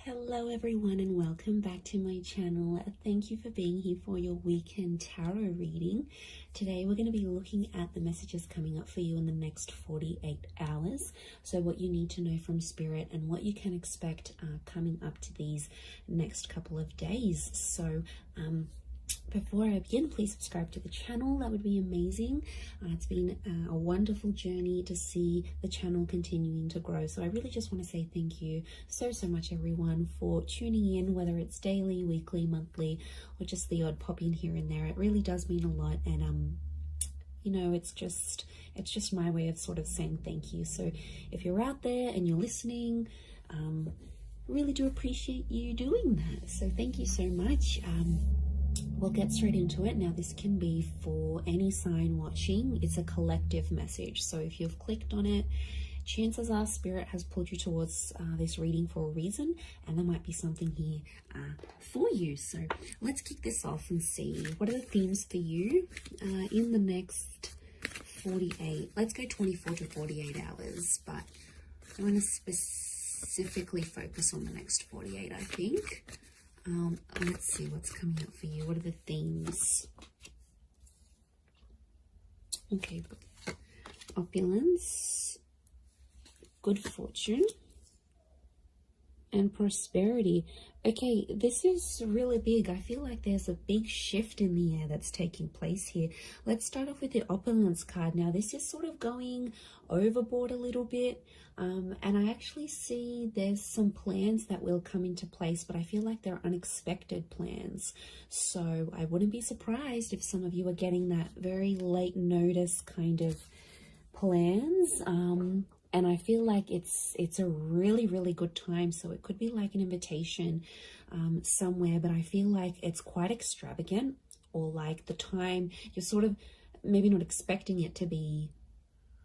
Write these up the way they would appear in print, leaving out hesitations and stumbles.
Hello everyone and welcome back to my channel. Thank you for being here for your weekend tarot reading. Today we're going to be looking at the messages coming up for you in the next 48 hours. So what you need to know from Spirit and what you can expect coming up to these next couple of days. So before I begin, please subscribe to the channel. That would be amazing. It's been a wonderful journey to see the channel continuing to grow. So I really just want to say thank you so much, everyone, for tuning in, whether it's daily, weekly, monthly, or just the odd pop in here and there. It really does mean a lot. And you know, it's just my way of sort of saying thank you. So if you're out there and you're listening, really do appreciate you doing that. So thank you so much. We'll get straight into it. Now, this can be for any sign watching. It's a collective message. So if you've clicked on it, chances are Spirit has pulled you towards this reading for a reason, and there might be something here for you. So let's kick this off and see what are the themes for you in the next 48. Let's go 24 to 48 hours, but I'm going to specifically focus on the next 48, I think. Let's see what's coming up for you. What are the themes? Okay, opulence, good fortune, and prosperity. Okay, this is really big. I feel like there's a big shift in the air that's taking place here. Let's start off with the opulence card. Now, this is sort of going overboard a little bit. And I actually see there's some plans that will come into place, but I feel like they're unexpected plans. So I wouldn't be surprised if some of you are getting that very late notice kind of plans. And I feel like it's a really good time. So it could be like an invitation somewhere, but I feel like it's quite extravagant, or like the time you're sort of maybe not expecting it to be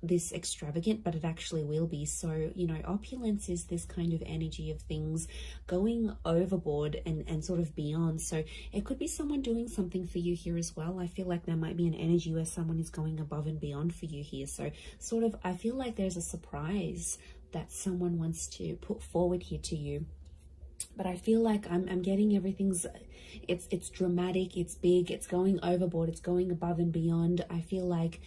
this extravagant, but it actually will be. So, you know, opulence is this kind of energy of things going overboard and sort of beyond. So it could be someone doing something for you here as well. I feel like there might be an energy where someone is going above and beyond for you here. So sort of, I feel like there's a surprise that someone wants to put forward here to you. But I feel like I'm getting everything's, it's dramatic, it's big, it's going overboard, it's going above and beyond. I feel like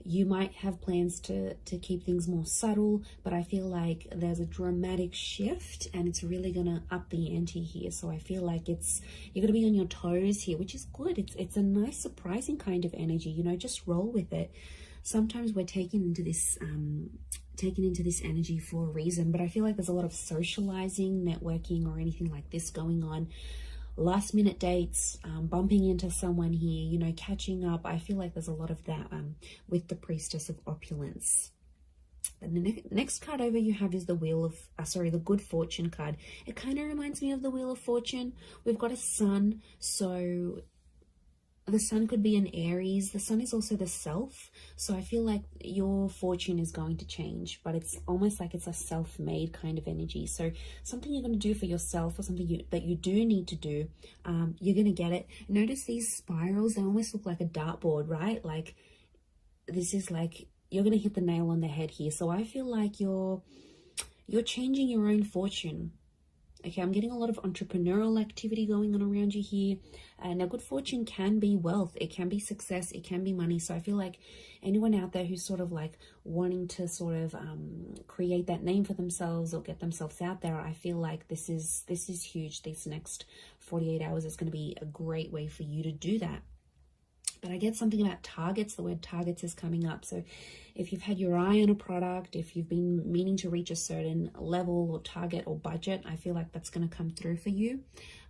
you might have plans to keep things more subtle, but I feel like there's a dramatic shift and it's really going to up the ante here. So I feel like you're going to be on your toes here, which is good. It's a nice, surprising kind of energy, you know, just roll with it. Sometimes we're taken into this energy for a reason, but I feel like there's a lot of socializing, networking, or anything like this going on. Last minute dates, bumping into someone here, you know, catching up. I feel like there's a lot of that with the Priestess of Opulence. And the next card over you have is the Wheel of, the Good Fortune card. It kind of reminds me of the Wheel of Fortune. We've got a sun, so the sun could be an Aries. The sun is also the self. So I feel like your fortune is going to change, but it's almost like it's a self-made kind of energy. So something you're going to do for yourself, or something that you do need to do, you're going to get it. Notice these spirals, they almost look like a dartboard, right? Like this is like, you're going to hit the nail on the head here. So I feel like you're changing your own fortune. Okay, I'm getting a lot of entrepreneurial activity going on around you here. Now, good fortune can be wealth. It can be success. It can be money. So I feel like anyone out there who's sort of like wanting to sort of create that name for themselves or get themselves out there, I feel like this is huge. These next 48 hours is going to be a great way for you to do that. But I get something about targets. The word targets is coming up. So if you've had your eye on a product, if you've been meaning to reach a certain level or target or budget, I feel like that's going to come through for you.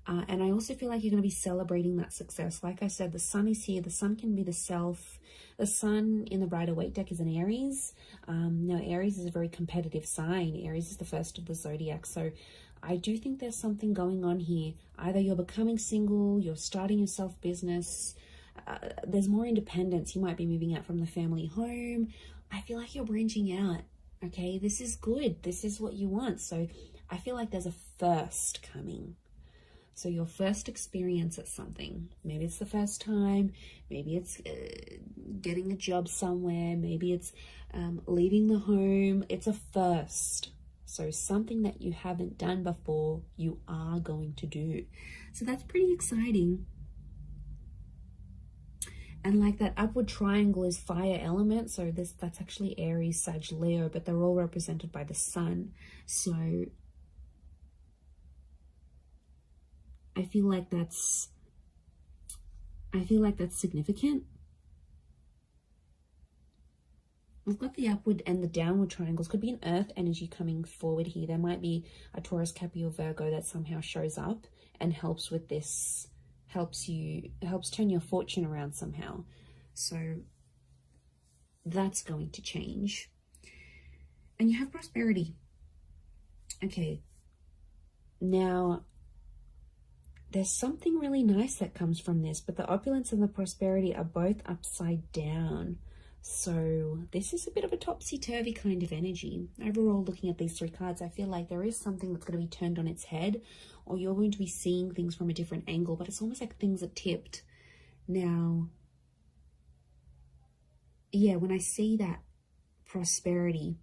And I also feel like you're going to be celebrating that success. Like I said, the sun is here. The sun can be the self. The sun in the Rider-Waite deck is an Aries. Now, Aries is a very competitive sign. Aries is the first of the zodiac. So I do think there's something going on here. Either you're becoming single, you're starting your self-business, there's more independence. You might be moving out from the family home. I feel like you're branching out. Okay, this is good. This is what you want. So I feel like there's a first coming. So your first experience at something, maybe it's the first time, maybe it's getting a job somewhere, maybe it's leaving the home. It's a first. So something that you haven't done before, you are going to do. So that's pretty exciting. And like that upward triangle is fire element. So that's actually Aries, Sag, Leo, but they're all represented by the sun. So I feel like that's significant. We've got the upward and the downward triangles. Could be an earth energy coming forward here. There might be a Taurus, Capricorn, Virgo that somehow shows up and helps with this, helps turn your fortune around somehow. So that's going to change. And you have prosperity. Okay. Now, there's something really nice that comes from this, but the opulence and the prosperity are both upside down. So this is a bit of a topsy-turvy kind of energy. Overall, looking at these three cards, I feel like there is something that's going to be turned on its head, or you're going to be seeing things from a different angle, but it's almost like things are tipped. Now, yeah, when I see that prosperity,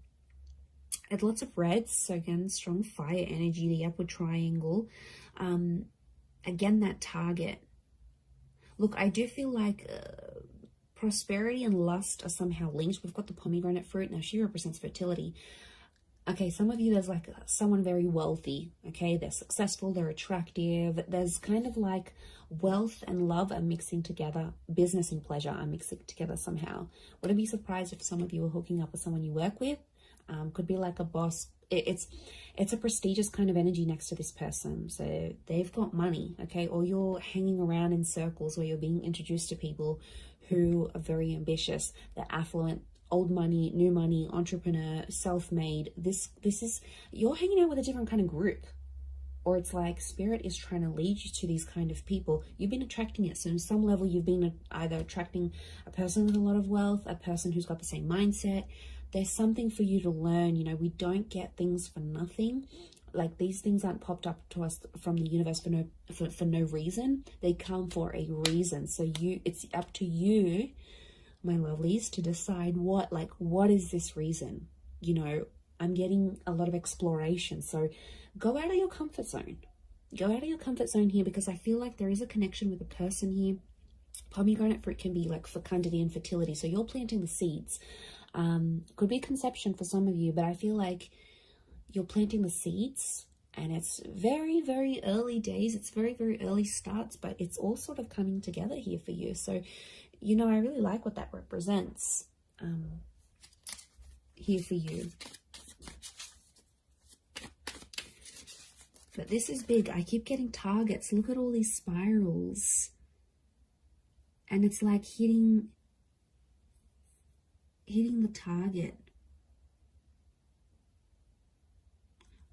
it's lots of reds. So again, strong fire energy, the upward triangle. Again, that target. Look, I do feel like prosperity and lust are somehow linked. We've got the pomegranate fruit. Now, she represents fertility. Okay, some of you, there's like someone very wealthy. Okay, they're successful, they're attractive. There's kind of like wealth and love are mixing together. Business and pleasure are mixing together somehow. Wouldn't be surprised if some of you are hooking up with someone you work with. Could be like a boss. It's a prestigious kind of energy next to this person. So they've got money, okay? Or you're hanging around in circles where you're being introduced to people who are very ambitious. They're affluent, old money, new money, entrepreneur, self-made. This is, you're hanging out with a different kind of group. Or it's like spirit is trying to lead you to these kind of people. You've been attracting it. So on some level, you've been either attracting a person with a lot of wealth, a person who's got the same mindset. There's something for you to learn. You know, we don't get things for nothing. Like, these things aren't popped up to us from the universe for no reason. They come for a reason. So it's up to you, my lovelies, to decide what is this reason? You know, I'm getting a lot of exploration. So go out of your comfort zone. Go out of your comfort zone here, because I feel like there is a connection with a person here. Pomegranate fruit can be like fecundity and fertility. So you're planting the seeds. Could be conception for some of you, but I feel like you're planting the seeds, and it's very, very early days. It's very, very early starts, but it's all sort of coming together here for you. So, you know, I really like what that represents here for you. But this is big. I keep getting targets. Look at all these spirals. And it's like hitting the target.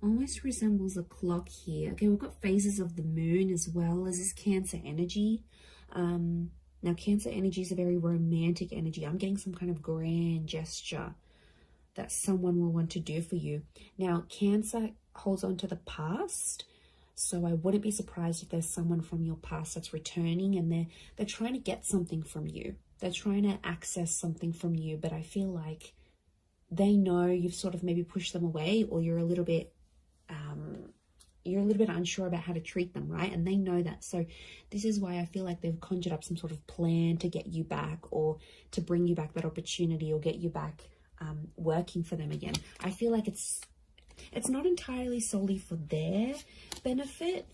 Almost resembles a clock here. Okay, we've got phases of the moon as well as this Cancer energy. Now, Cancer energy is a very romantic energy. I'm getting some kind of grand gesture that someone will want to do for you. Now, Cancer holds on to the past. So I wouldn't be surprised if there's someone from your past that's returning, and they're trying to get something from you. They're trying to access something from you, but I feel like they know you've sort of maybe pushed them away, or you're a little bit unsure about how to treat them, right? And they know that. So this is why I feel like they've conjured up some sort of plan to get you back, or to bring you back that opportunity, or get you back working for them again. I feel like it's not entirely solely for their benefit.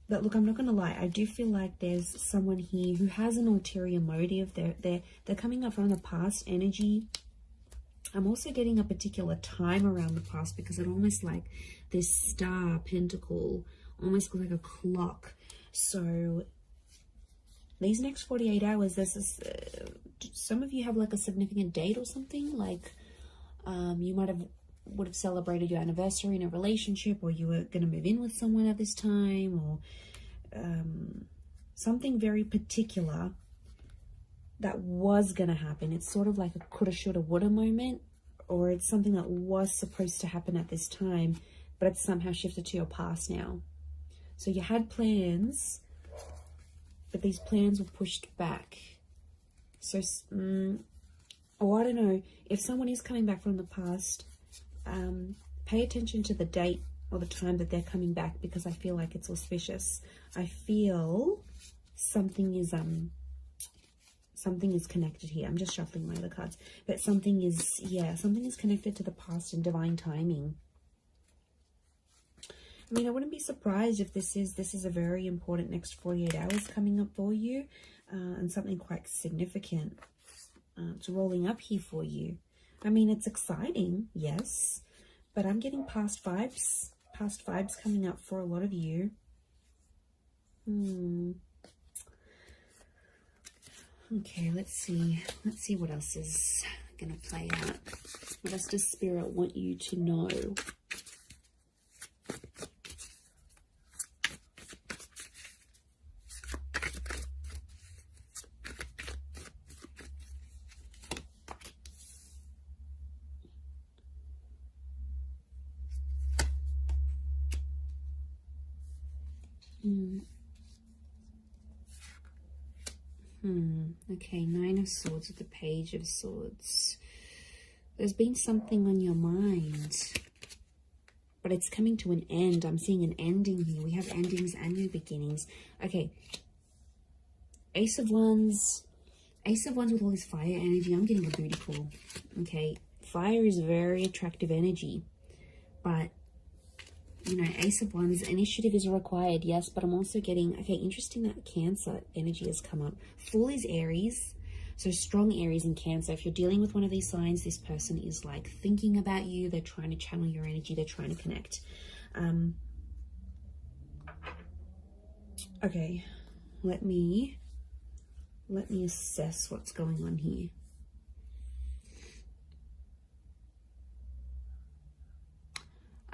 But look, I'm not going to lie. I do feel like there's someone here who has an ulterior motive. They're coming up from the past energy. I'm also getting a particular time around the past, because it almost like this star pentacle almost looks like a clock. So these next 48 hours, there's this, some of you have like a significant date or something. Like you would have celebrated your anniversary in a relationship, or you were going to move in with someone at this time, or something very particular that was going to happen. It's sort of like a coulda, shoulda, woulda moment, or it's something that was supposed to happen at this time, but it's somehow shifted to your past now. So you had plans, but these plans were pushed back. So, or I don't know, if someone is coming back from the past, Pay attention to the date or the time that they're coming back, because I feel like it's auspicious. I feel something is connected here. I'm just shuffling my other cards, but something is, yeah, something is connected to the past and divine timing. I mean, I wouldn't be surprised if this is a very important next 48 hours coming up for you, and something quite significant it's rolling up here for you. I mean, it's exciting, yes, but I'm getting past vibes coming up for a lot of you. Okay, let's see what else is gonna play out. What else does Spirit want you to know? Okay, Nine of Swords with the Page of Swords. There's been something on your mind, but it's coming to an end. I'm seeing an ending here. We have endings and new beginnings. Okay, Ace of Wands with all this fire energy. I'm getting a booty call. Okay, fire is very attractive energy, but you know, Ace of Wands, initiative is required, yes, but I'm also getting, okay, interesting that Cancer energy has come up. Fool is Aries, so strong Aries and Cancer. If you're dealing with one of these signs, this person is like thinking about you. They're trying to channel your energy. They're trying to connect. Okay, let me assess what's going on here.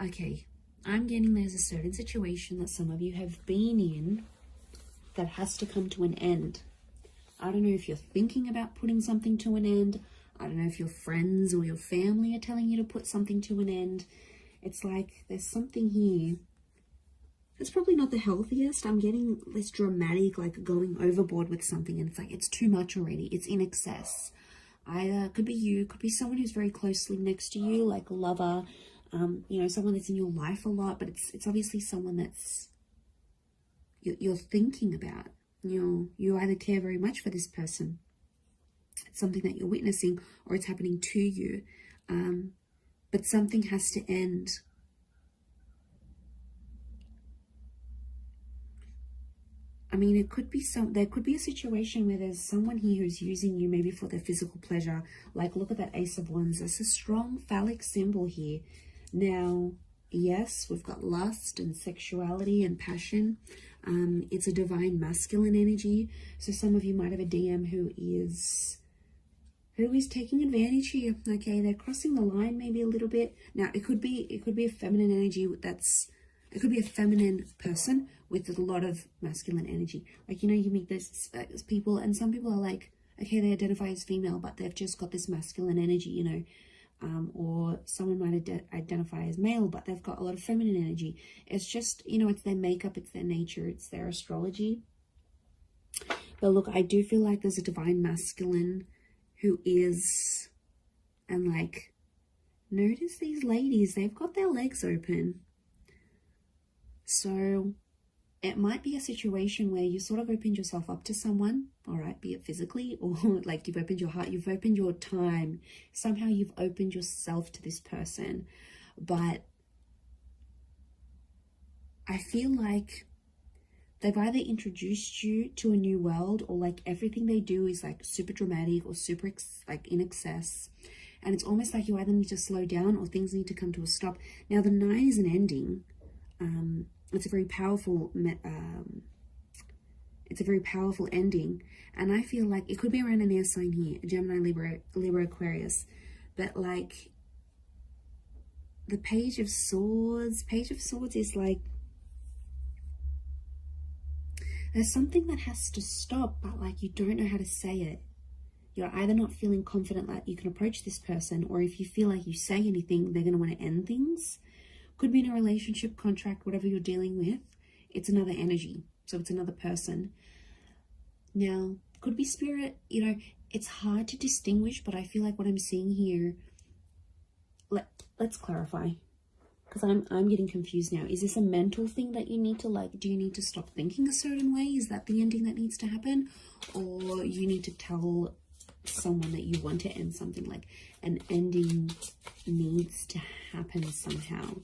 Okay. I'm getting there's a certain situation that some of you have been in that has to come to an end. I don't know if you're thinking about putting something to an end. I don't know if your friends or your family are telling you to put something to an end. It's like there's something here. It's probably not the healthiest. I'm getting this dramatic, like going overboard with something, and it's like it's too much already. It's in excess. Either could be you, could be someone who's very closely next to you, like a lover, you know, someone that's in your life a lot, but it's obviously someone that's you're thinking about. You either care very much for this person, it's something that you're witnessing, or it's happening to you, but something has to end. I mean, it could be there could be a situation where there's someone here who's using you maybe for their physical pleasure. Like, look at that Ace of Wands. There's a strong phallic symbol here. Now, yes, we've got lust and sexuality and passion. It's a divine masculine energy. So some of you might have a DM who is taking advantage here. Okay, they're crossing the line maybe a little bit. Now, it could be a feminine energy it could be a feminine person with a lot of masculine energy. Like, you know, you meet those people, and some people are like, okay, they identify as female, but they've just got this masculine energy, you know. Or someone might identify as male, but they've got a lot of feminine energy. It's just, you know, it's their makeup, it's their nature, it's their astrology. But look, I do feel like there's a divine masculine who is, and like, notice these ladies, they've got their legs open. So it might be a situation where you sort of opened yourself up to someone, all right, be it physically or like you've opened your heart, you've opened your time. Somehow you've opened yourself to this person. But I feel like they've either introduced you to a new world, or like everything they do is like super dramatic or super like in excess. And it's almost like you either need to slow down or things need to come to a stop. Now, the 9 is an ending. It's a very powerful ending, and I feel like it could be around an air sign here, Gemini, Libra, Aquarius, but like the Page of Swords is like there's something that has to stop, but like you don't know how to say it. You're either not feeling confident that you can approach this person, or if you feel like you say anything, they're going to want to end things. Could be in a relationship, contract, whatever you're dealing with. It's another energy. So it's another person. Now, could be spirit. You know, it's hard to distinguish, but I feel like what I'm seeing here, let's clarify, because I'm getting confused now. Is this a mental thing that you need to, like, do you need to stop thinking a certain way? Is that the ending that needs to happen? Or you need to tell someone that you want to end something, like an ending needs to happen somehow?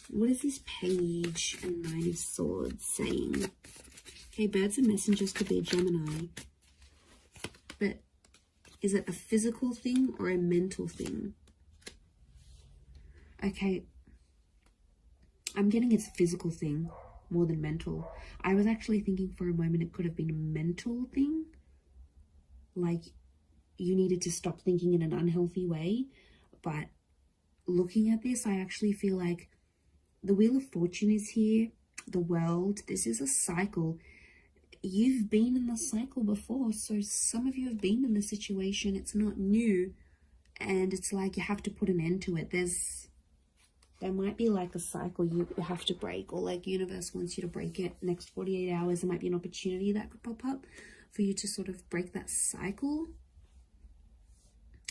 What is this page and Nine of Swords saying? Okay, birds and messengers could be a Gemini. But is it a physical thing or a mental thing? Okay, I'm getting it's a physical thing more than mental. I was actually thinking for a moment it could have been a mental thing. Like you needed to stop thinking in an unhealthy way. But looking at this, I actually feel like the Wheel of Fortune is here. The World. This is a cycle. You've been in the cycle before. So some of you have been in the situation. It's not new. And it's like you have to put an end to it. There might be like a cycle you have to break, or like universe wants you to break it. Next 48 hours, there might be an opportunity that could pop up for you to sort of break that cycle.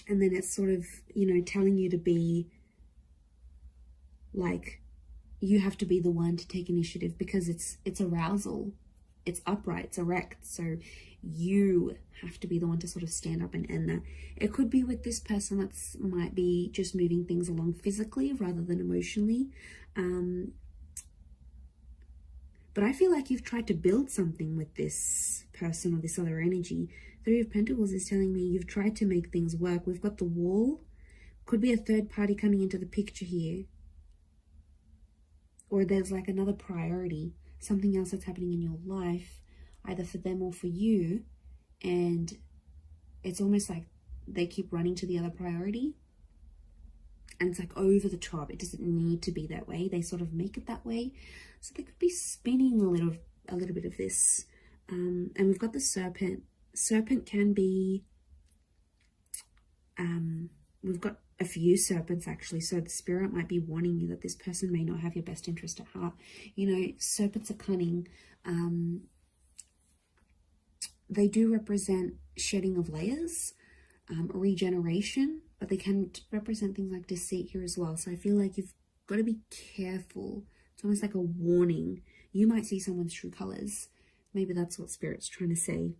And then it's sort of, you know, telling you to be like, you have to be the one to take initiative, because it's arousal. It's upright, it's erect. So you have to be the one to sort of stand up and end that. It could be with this person that's might be just moving things along physically rather than emotionally. But I feel like you've tried to build something with this person or this other energy. Three of Pentacles is telling me you've tried to make things work. We've got the Wall. Could be a third party coming into the picture here. Or there's like another priority. Something else that's happening in your life, either for them or for you, and it's almost like they keep running to the other priority, and it's like over the top. It doesn't need to be that way. They sort of make it that way, so they could be spinning a little bit of this. And we've got the Serpent. Serpent can be we've got a few serpents actually, so the spirit might be warning you that this person may not have your best interest at heart. You know, serpents are cunning. They do represent shedding of layers, regeneration, but they can represent things like deceit here as well. So I feel like you've got to be careful. It's almost like a warning. You might see someone's true colors. Maybe that's what spirit's trying to say.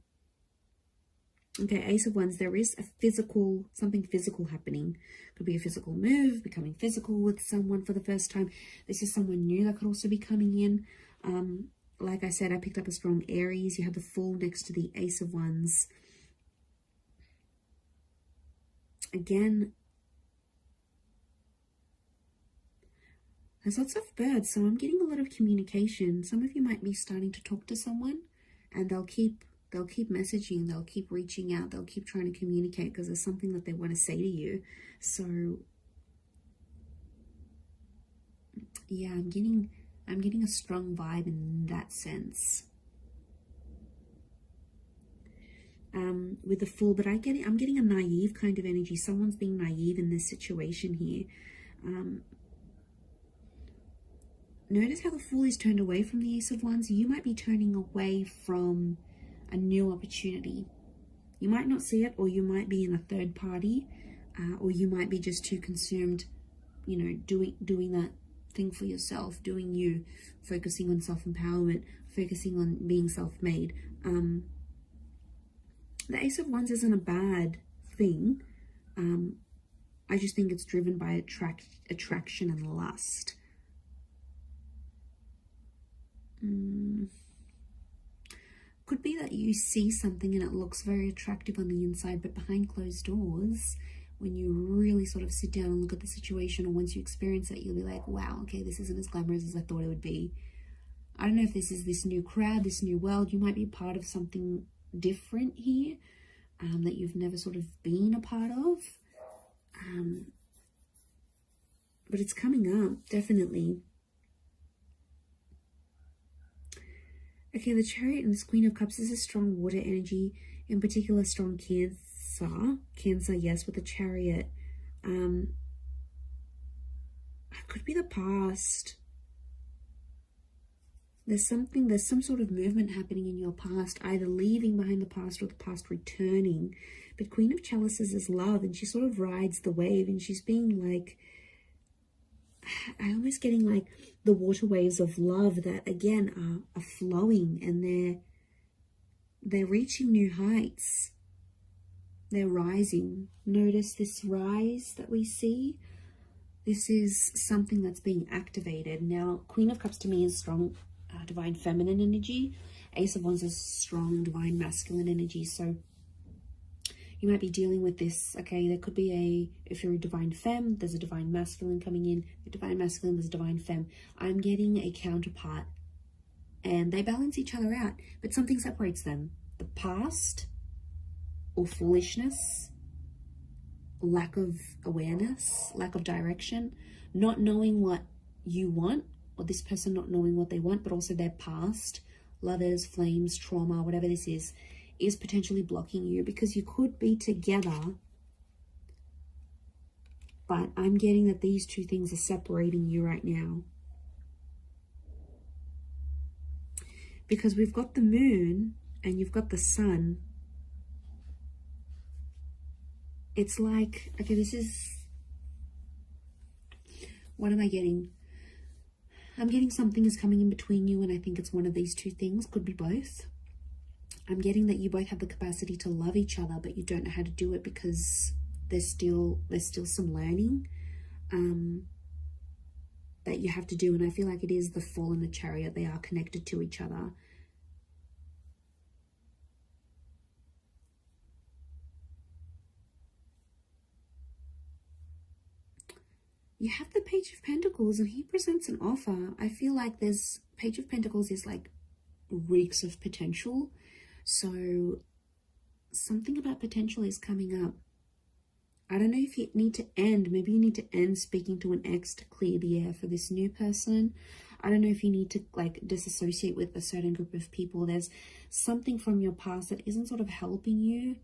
Okay, Ace of Wands, there is a physical, something physical happening. Could be a physical move, becoming physical with someone for the first time. This is someone new that could also be coming in. Like I said, I picked up a strong Aries. You have the Fool next to the Ace of Wands. Again, there's lots of birds, so I'm getting a lot of communication. Some of you might be starting to talk to someone, and they'll keep messaging, they'll keep reaching out, they'll keep trying to communicate because there's something that they want to say to you. So yeah, I'm getting a strong vibe in that sense. With the Fool, but I'm getting a naive kind of energy. Someone's being naive in this situation here. Notice how the Fool is turned away from the Ace of Wands. You might be turning away from a new opportunity. You might not see it, or you might be in a third party, or you might be just too consumed, you know, doing that thing for yourself, doing you, focusing on self-empowerment, focusing on being self-made. The Ace of Wands isn't a bad thing. I just think it's driven by attraction and lust. Could be that you see something and it looks very attractive on the inside, but behind closed doors, when you really sort of sit down and look at the situation, or once you experience it, you'll be like, wow, okay, this isn't as glamorous as I thought it would be. I don't know if this is this new crowd, this new world. You might be part of something different here that you've never sort of been a part of. But it's coming up, definitely. Okay, the Chariot and this Queen of Cups is a strong water energy, in particular strong Cancer. Cancer, yes, with the Chariot. It could be the past. There's some sort of movement happening in your past, either leaving behind the past or the past returning. But Queen of Chalices is love, and she sort of rides the wave, and she's being like, I'm almost getting like the water waves of love that again are flowing, and they're reaching new heights. They're rising. Notice this rise that we see. This is something that's being activated. Now, Queen of Cups to me is strong divine feminine energy. Ace of Wands is strong divine masculine energy. So you might be dealing with this. Okay, there could be if you're a divine femme, there's a divine masculine coming in. A divine masculine, there's a divine femme. I'm getting a counterpart, and they balance each other out, but something separates them. The past or foolishness, lack of awareness, lack of direction, not knowing what you want, or this person not knowing what they want, but also their past, lovers, flames, trauma, whatever this is potentially blocking you, because you could be together, but I'm getting that these two things are separating you right now. Because we've got the moon and you've got the sun. It's like, okay, this is, what am I getting? I'm getting something is coming in between you, and I think it's one of these two things, could be both. I'm getting that you both have the capacity to love each other, but you don't know how to do it because there's still some learning that you have to do. And I feel like it is the Fool and the Chariot. They are connected to each other. You have the Page of Pentacles, and he presents an offer. I feel like there's Page of Pentacles is like reeks of potential. So something about potential is coming up. I don't know if you need to end. Maybe you need to end speaking to an ex to clear the air for this new person. I don't know if you need to like disassociate with a certain group of people. There's something from your past that isn't sort of helping you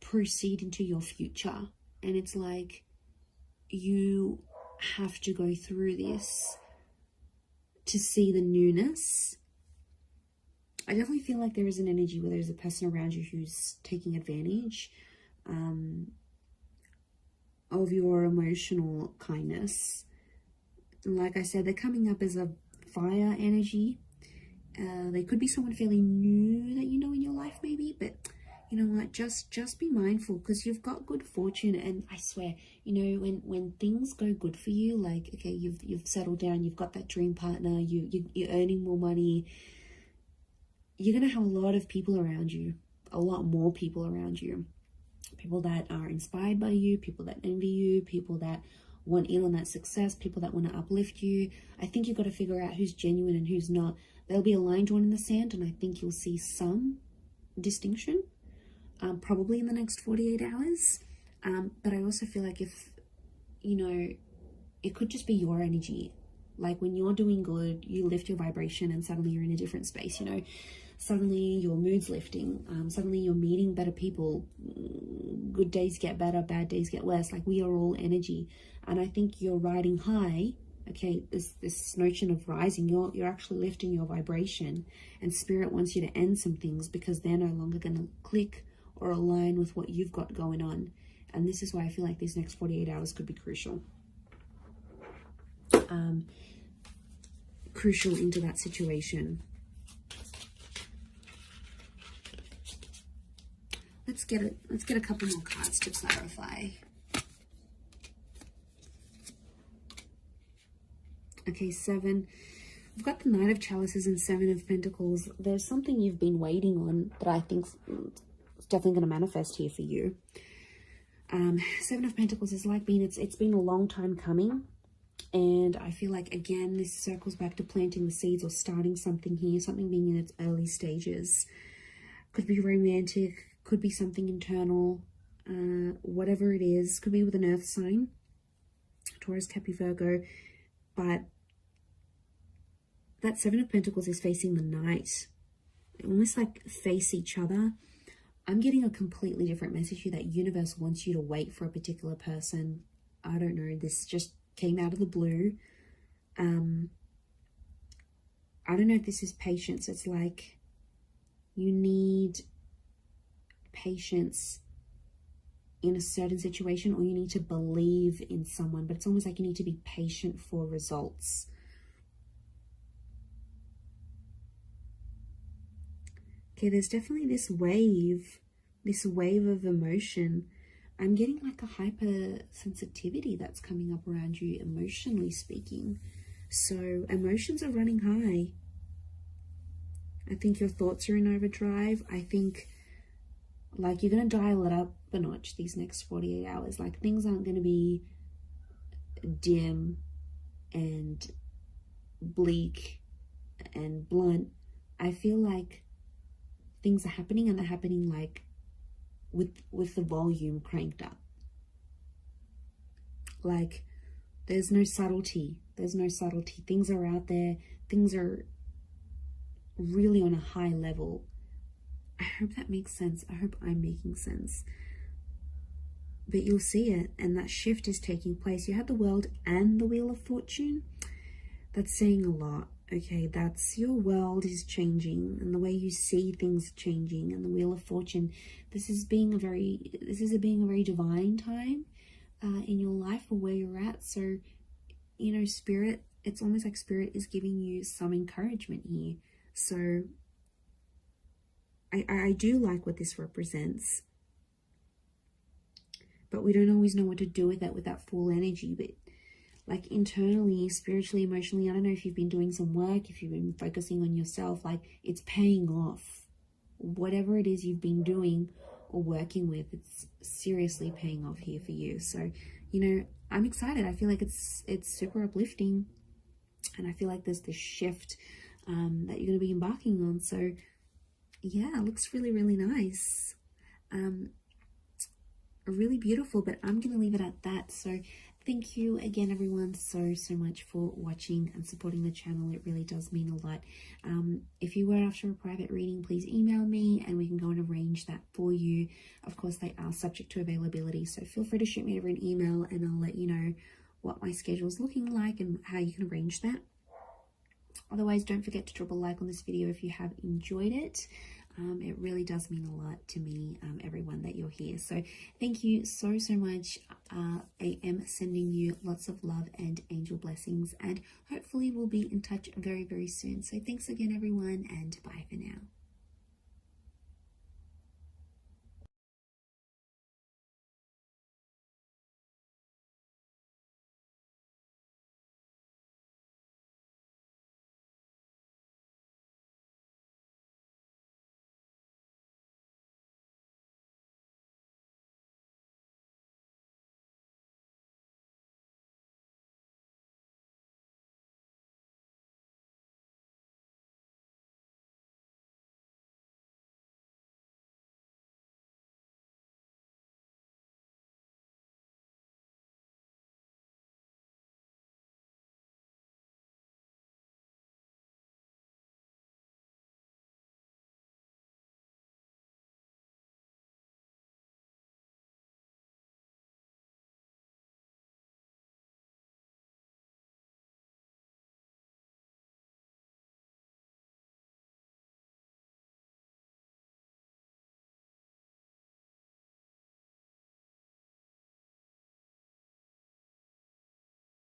proceed into your future. And it's like you have to go through this to see the newness. I definitely feel like there is an energy where there's a person around you who's taking advantage of your emotional kindness. And like I said, they're coming up as a fire energy. They could be someone fairly new that you know in your life maybe, but you know what, just be mindful, because you've got good fortune. And I swear, you know, when things go good for you, like okay, you've settled down, you've got that dream partner, you're earning more money, you're going to have a lot of people around you, a lot more people around you. People that are inspired by you, people that envy you, people that want in on that success, people that want to uplift you. I think you've got to figure out who's genuine and who's not. There'll be a line drawn in the sand, and I think you'll see some distinction, probably in the next 48 hours. But I also feel like if, you know, it could just be your energy. Like when you're doing good, you lift your vibration and suddenly you're in a different space, you know. Suddenly your mood's lifting. Suddenly you're meeting better people. Good days get better, bad days get worse. Like we are all energy. And I think you're riding high. Okay, this notion of rising, you're actually lifting your vibration. And Spirit wants you to end some things because they're no longer going to click or align with what you've got going on. And this is why I feel like these next 48 hours could be crucial. Crucial into that situation. Let's get a couple more cards to clarify. Okay, 7. We've got the Knight of Chalices and 7 of Pentacles. There's something you've been waiting on that I think is definitely going to manifest here for you. 7 of Pentacles is like it's been a long time coming. And I feel like, again, this circles back to planting the seeds or starting something here, something being in its early stages. Could be romantic, could be something internal, whatever it is. Could be with an earth sign, Taurus, Capricorn, Virgo. But that 7 of Pentacles is facing the Knight. They almost like face each other. I'm getting a completely different message here, that universe wants you to wait for a particular person. I don't know, this just came out of the blue. I don't know if this is patience. It's like you need patience in a certain situation, or you need to believe in someone, but it's almost like you need to be patient for results. Okay, there's definitely this wave of emotion. I'm getting like a hypersensitivity that's coming up around you, emotionally speaking. So emotions are running high. I think your thoughts are in overdrive. I think like you're going to dial it up a notch these next 48 hours. Like things aren't going to be dim and bleak and blunt. I feel like things are happening, and they're happening like with the volume cranked up. Like there's no subtlety. Things are out there. Things are really on a high level. I hope that makes sense. I hope I'm making sense. But you'll see it, and that shift is taking place. You have the World and the Wheel of Fortune. That's saying a lot. Okay, that's your world is changing, and the way you see things changing, and the Wheel of Fortune. This is being a very divine time in your life, or where you're at. So, you know, Spirit, it's almost like Spirit is giving you some encouragement here. So I do like what this represents, but we don't always know what to do with that full energy. But like internally, spiritually, emotionally, I don't know if you've been doing some work, if you've been focusing on yourself, like it's paying off. Whatever it is you've been doing or working with, it's seriously paying off here for you. So, you know, I'm excited. I feel like it's super uplifting, and I feel like there's this shift that you're going to be embarking on. So yeah, it looks really, really nice. Really beautiful, but I'm going to leave it at that. So thank you again, everyone, so much for watching and supporting the channel. It really does mean a lot. If you were after a private reading, please email me and we can go and arrange that for you. Of course, they are subject to availability, so feel free to shoot me over an email and I'll let you know what my schedule is looking like and how you can arrange that. Otherwise, don't forget to drop a like on this video if you have enjoyed it. It really does mean a lot to me, everyone, that you're here. So thank you so much. I am sending you lots of love and angel blessings, and hopefully we'll be in touch very, very soon. So thanks again, everyone, and bye for now.